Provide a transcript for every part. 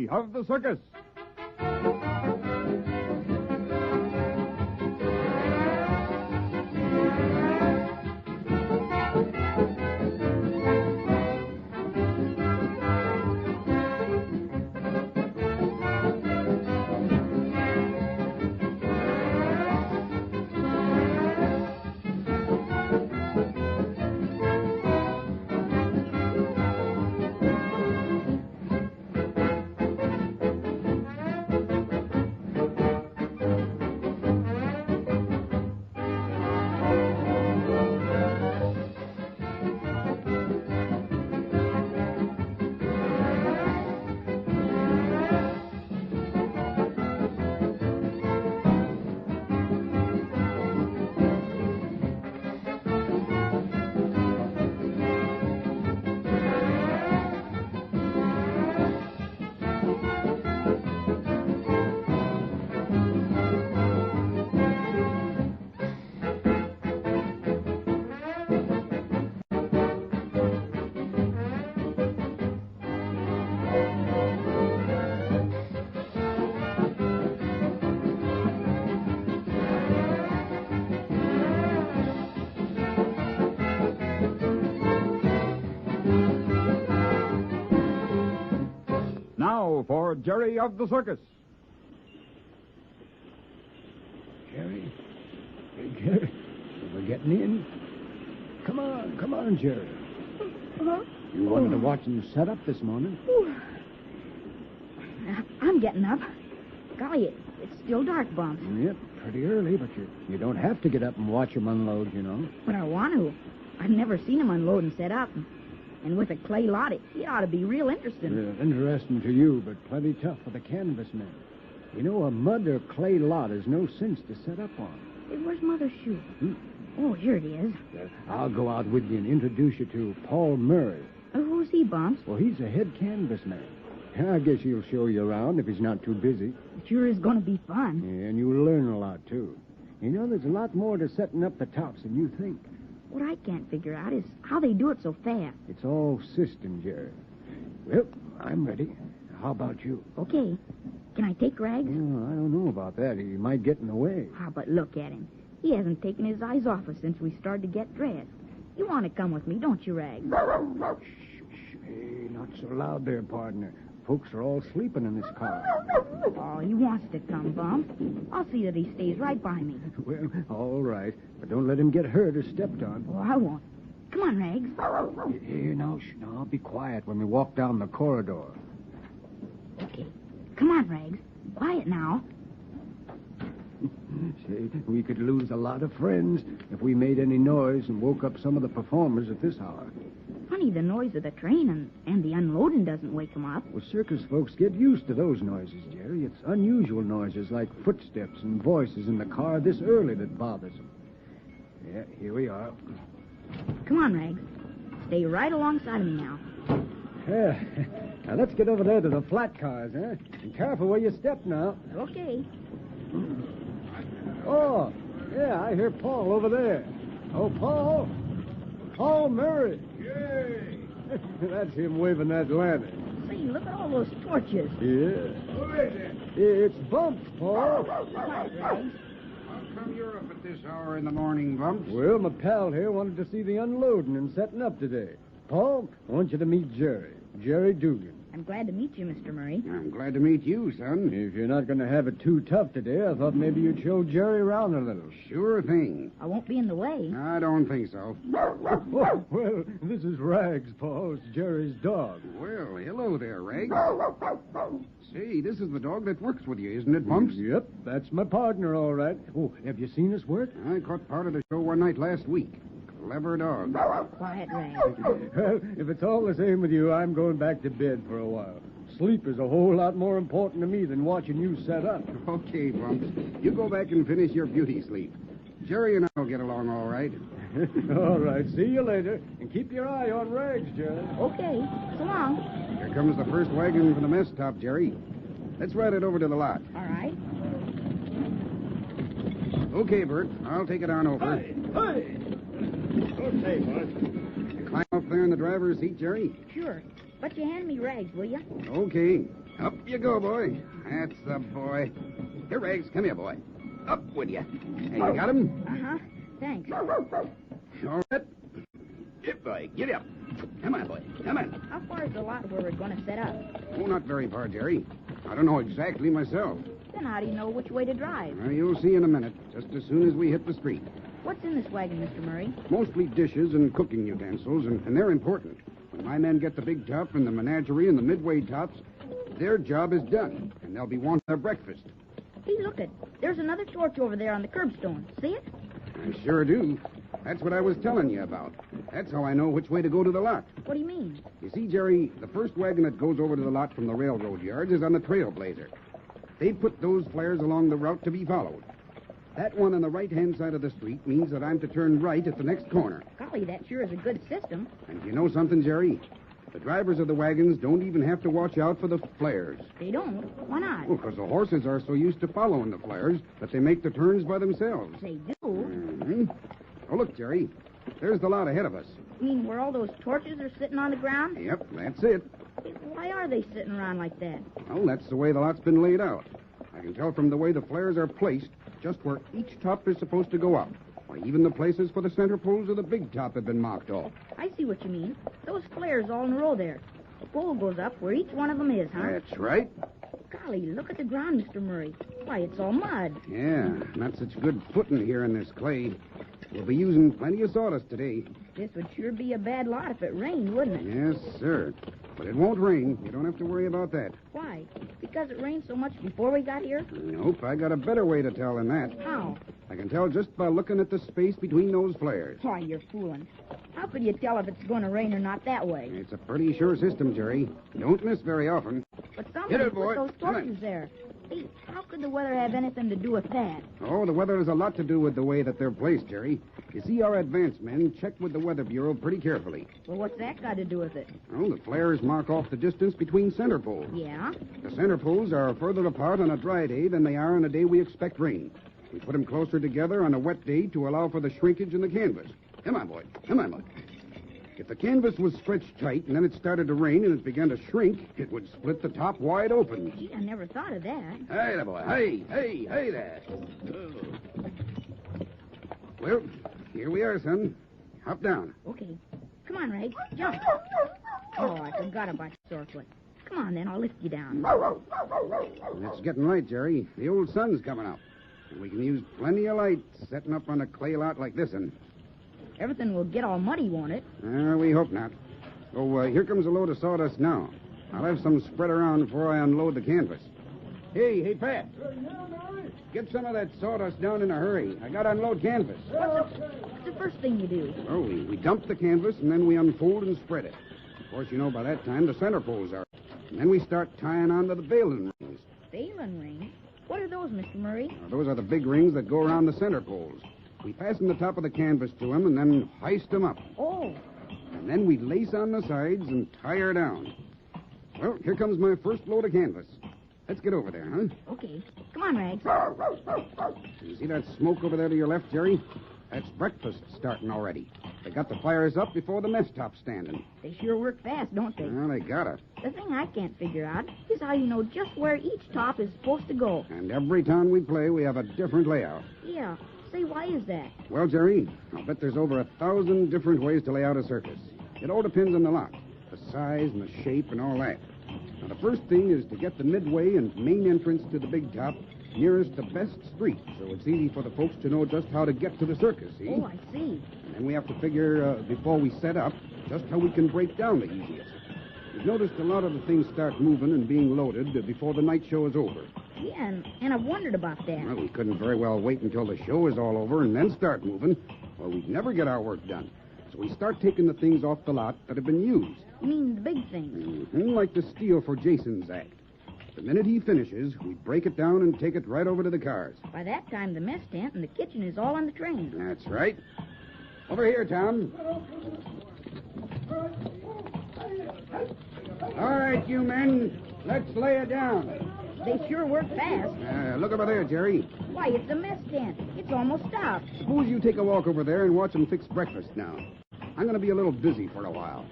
Jerry of the Circus. Now for Jerry of the Circus. Jerry? Hey, Jerry, we're getting in. Come on, Jerry. You wanted to watch him set up this morning. I'm getting up. Golly, it's still dark, Bumps. Yep, pretty early, but you don't have to get up and watch him unload, you know. But I want to. I've never seen him unload and set up. And with a clay lot, it ought to be real interesting. Interesting to you, but plenty tough for the canvas men. You know, a mud or clay lot is no sense to set up on. Hey, where's Mother's shoe? Oh, here it is. I'll go out with you and introduce you to Paul Murray. Who's he, Bumps? Well, he's a head canvas man. I guess he'll show you around if he's not too busy. It sure is going to be fun. Yeah, and you'll learn a lot, too. You know, there's a lot more to setting up the tops than you think. What I can't figure out is how they do it so fast. It's all system, Jerry. Well, I'm ready. How about you? Okay. Can I take Rags? Oh, I don't know about that. He might get in the way. But look at him. He hasn't taken his eyes off us since we started to get dressed. You want to come with me, don't you, Rags? Shh. Hey, not so loud there, partner. Folks are all sleeping in this car. Oh, he wants to come, Bump. I'll see that he stays right by me. Well, all right. But don't let him get hurt or stepped on. Oh, I won't. Come on, Rags. Here, now, be quiet when we walk down the corridor. Okay. Come on, Rags. Quiet now. Say, we could lose a lot of friends if we made any noise and woke up some of the performers at this hour. Funny, the noise of the train and the unloading doesn't wake them up. Well, circus folks get used to those noises, Jerry. It's unusual noises like footsteps and voices in the car this early that bothers them. Yeah, here we are. Come on, Rags. Stay right alongside of me now. Yeah. Now, let's get over there to the flat cars, huh? And careful where you step now. Okay. Oh, yeah, I hear Paul over there. Oh, Paul. Paul Murray. Yay! That's him waving that lantern. Say, look at all those torches. Yeah. Who is it? It's Bumps, Paul. Right, Rags. How come you're up at this hour in the morning, Bumps? Well, my pal here wanted to see the unloading and setting up today. Paul, I want you to meet Jerry Dougan. I'm glad to meet you, Mr. Murray. I'm glad to meet you, son. If you're not going to have it too tough today, I thought maybe you'd show Jerry around a little. Sure thing. I won't be in the way. I don't think so. Oh, well, this is Rags, Paul. It's Jerry's dog. Well, hello there, Rags. Say, this is the dog that works with you, isn't it, Bumps? Yep, that's my partner, all right. Oh, have you seen us work? I caught part of the show one night last week. Clever dog. Quiet, Rags. Well, if it's all the same with you, I'm going back to bed for a while. Sleep is a whole lot more important to me than watching you set up. Okay, Bumps. You go back and finish your beauty sleep. Jerry and I'll get along all right. All right, see you later. And keep your eye on Rags, Jerry. Okay. So long. Here comes the first wagon for the mess top, Jerry. Let's ride it over to the lot. All right. Okay, Bert. I'll take it on over. Hey! Okay, bud. You climb up there in the driver's seat, Jerry? Sure. But you hand me Rags, will you? Okay. Up you go, boy. That's the boy. Here, Rags, come here, boy. Up with you. Hey, you got him? Uh-huh. Thanks. All right. Get, boy. Get up. Come on, boy. Come on. How far is the lot where we're going to set up? Oh, not very far, Jerry. I don't know exactly myself. Then how do you know which way to drive? Well, you'll see in a minute, just as soon as we hit the street. What's in this wagon, Mr. Murray? Mostly dishes and cooking utensils, and they're important. When my men get the big top and the menagerie and the midway tops, their job is done, and they'll be wanting their breakfast. Hey, look it. There's another torch over there on the curbstone. See it? I sure do. That's what I was telling you about. That's how I know which way to go to the lot. What do you mean? You see, Jerry, the first wagon that goes over to the lot from the railroad yards is on the Trailblazer. They put those flares along the route to be followed. That one on the right-hand side of the street means that I'm to turn right at the next corner. Golly, that sure is a good system. And you know something, Jerry? The drivers of the wagons don't even have to watch out for the flares. They don't? Why not? Well, because the horses are so used to following the flares that they make the turns by themselves. They do? Mm-hmm. Oh, look, Jerry. There's the lot ahead of us. You mean where all those torches are sitting on the ground? Yep, that's it. Hey, why are they sitting around like that? Well, that's the way the lot's been laid out. I can tell from the way the flares are placed just where each top is supposed to go up. Why, even the places for the center poles of the big top have been marked off. I see what you mean. Those flares all in a row there. The pole goes up where each one of them is, huh? That's right. Golly, look at the ground, Mr. Murray. Why, it's all mud. Yeah, not such good footing here in this clay. We'll be using plenty of sawdust today. This would sure be a bad lot if it rained, wouldn't it? Yes, sir. But it won't rain. You don't have to worry about that. Why? Because it rained so much before we got here? Nope, I got a better way to tell than that. How? I can tell just by looking at the space between those flares. Why, you're fooling. How could you tell if it's going to rain or not that way? It's a pretty sure system, Jerry. Don't miss very often. But somebody Get it, boy. put those Come torches on. there. Hey, how could the weather have anything to do with that? Oh, the weather has a lot to do with the way that they're placed, Jerry. You see, our advance men check with the Weather Bureau pretty carefully. Well, what's that got to do with it? Well, the flares mark off the distance between center poles. Yeah? The center poles are further apart on a dry day than they are on a day we expect rain. We put them closer together on a wet day to allow for the shrinkage in the canvas. Come on, boy. Come on, boy. If the canvas was stretched tight and then it started to rain and it began to shrink, it would split the top wide open. Gee, I never thought of that. Hey there, boy. Hey there. Well, here we are, son. Hop down. Okay. Come on, Rags. Jump. Oh, I forgot about your sore foot. Come on, then. I'll lift you down. It's getting light, Jerry. The old sun's coming up. And we can use plenty of light setting up on a clay lot like this one. Everything will get all muddy, won't it? We hope not. Oh, here comes a load of sawdust now. I'll have some spread around before I unload the canvas. Hey, Pat. Get some of that sawdust down in a hurry. I got to unload canvas. What's the first thing you do? Oh, we dump the canvas, and then we unfold and spread it. Of course, you know, by that time, the center poles are. And then we start tying on to the baling rings. Baling rings? What are those, Mr. Murray? Now, those are the big rings that go around the center poles. We fasten the top of the canvas to them and then hoist them up. Oh. And then we lace on the sides and tie her down. Well, here comes my first load of canvas. Let's get over there, huh? Okay. Come on, Rags. You see that smoke over there to your left, Jerry? That's breakfast starting already. They got the fires up before the mess top's standing. They sure work fast, don't they? Well, they gotta. The thing I can't figure out is how you know just where each top is supposed to go. And every time we play, we have a different layout. Yeah. Say, why is that? Well, Jerry, I'll bet there's over 1,000 different ways to lay out a circus. It all depends on the lot, the size and the shape and all that. Now, the first thing is to get the midway and main entrance to the big top nearest the best street, so it's easy for the folks to know just how to get to the circus, see? Oh, I see. And then we have to figure, before we set up, just how we can break down the easiest. We've noticed a lot of the things start moving and being loaded before the night show is over. Yeah, and I've wondered about that. Well, we couldn't very well wait until the show is all over and then start moving, or we'd never get our work done. So we start taking the things off the lot that have been used. You mean the big things? Like the steel for Jason's act. The minute he finishes, we break it down and take it right over to the cars. By that time, the mess tent and the kitchen is all on the train. That's right. Over here, Tom. All right, you men. Let's lay it down. They sure work fast. Look over there, Jerry. Why, it's a mess tent. It's almost stopped. Suppose you take a walk over there and watch them fix breakfast now. I'm going to be a little busy for a while.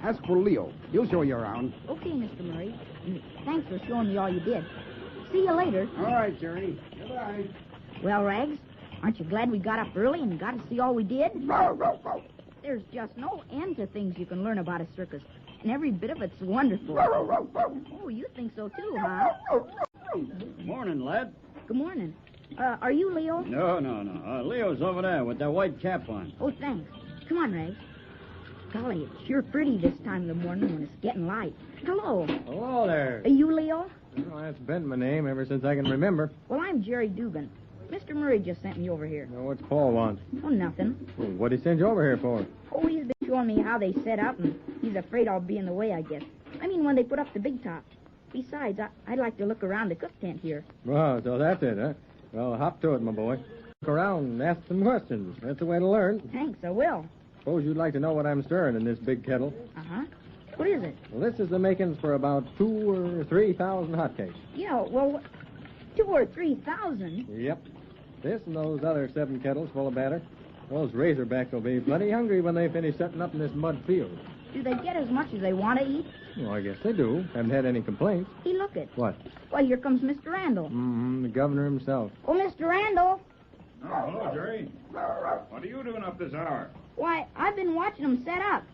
Ask for Leo. He'll show you around. Okay, Mr. Murray. And thanks for showing me all you did. See you later. All right, Jerry. Goodbye. Well, Rags, aren't you glad we got up early and got to see all we did? There's just no end to things you can learn about a circus, and every bit of it's wonderful. Oh, you think so too, huh? Good morning, lad. Good morning. Are you Leo? No. Leo's over there with that white cap on. Oh, thanks. Come on, Rags. Golly, it's sure pretty this time of the morning when it's getting light. Hello. Hello there. Are you Leo? Well, that's been my name ever since I can remember. Well, I'm Jerry Dougan. Mr. Murray just sent me over here. Now, what's Paul want? Oh, nothing. Well, what'd he send you over here for? Oh, he's been showing me how they set up, and he's afraid I'll be in the way, I guess. I mean, when they put up the big top. Besides, I'd like to look around the cook tent here. Well, so that's it, huh? Well, hop to it, my boy. Look around and ask some questions. That's the way to learn. Thanks, I will. Suppose you'd like to know what I'm stirring in this big kettle. Uh-huh. What is it? Well, this is the makings for about 2,000 or 3,000 hotcakes. Yeah, well, 2,000 or 3,000? Yep. This and those other 7 kettles full of batter. Those razorbacks will be plenty hungry when they finish setting up in this mud field. Do they get as much as they want to eat? Well, I guess they do. Haven't had any complaints. Hey, look it. What? Why, here comes Mr. Randall. Mm-hmm, the governor himself. Oh, Mr. Randall. Oh, hello, Jerry. What are you doing up this hour? Why, I've been watching them set up.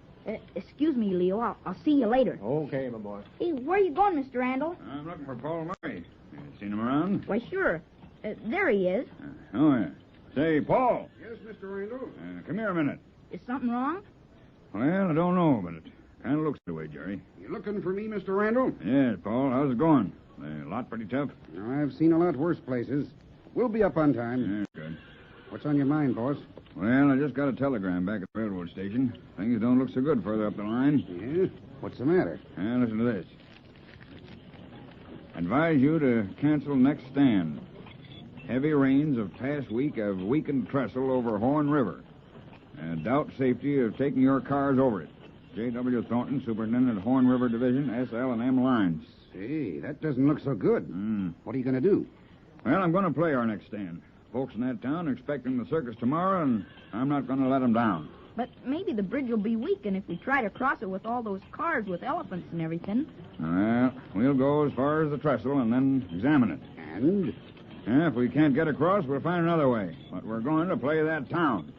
Excuse me, Leo. I'll see you later. Okay, my boy. Hey, where are you going, Mr. Randall? I'm looking for Paul Murray. You seen him around? Why, sure. There he is. Oh, yeah. Say, Paul, Yes, Mr. Randall? come here a minute. Is something wrong? Well, I don't know, but it kind of looks that way, Jerry. You looking for me, Mr. Randall? Yeah, Paul, how's it going? The lot pretty tough? I've seen a lot worse places. We'll be up on time. Yeah, good. What's on your mind, boss? Well, I just got a telegram back at the railroad station. Things don't look so good further up the line. Yeah? What's the matter? Listen to this. Advise you to cancel next stand. Heavy rains of past week have weakened trestle over Horn River. Doubt safety of taking your cars over it. J.W. Thornton, Superintendent, Horn River Division, SL&M Lines. Say, that doesn't look so good. What are you going to do? Well, I'm going to play our next stand. Folks in that town are expecting the circus tomorrow, and I'm not going to let them down. But maybe the bridge will be weak, and if we try to cross it with all those cars with elephants and everything... Well, we'll go as far as the trestle and then examine it. And? If we can't get across, we'll find another way. But we're going to play that town.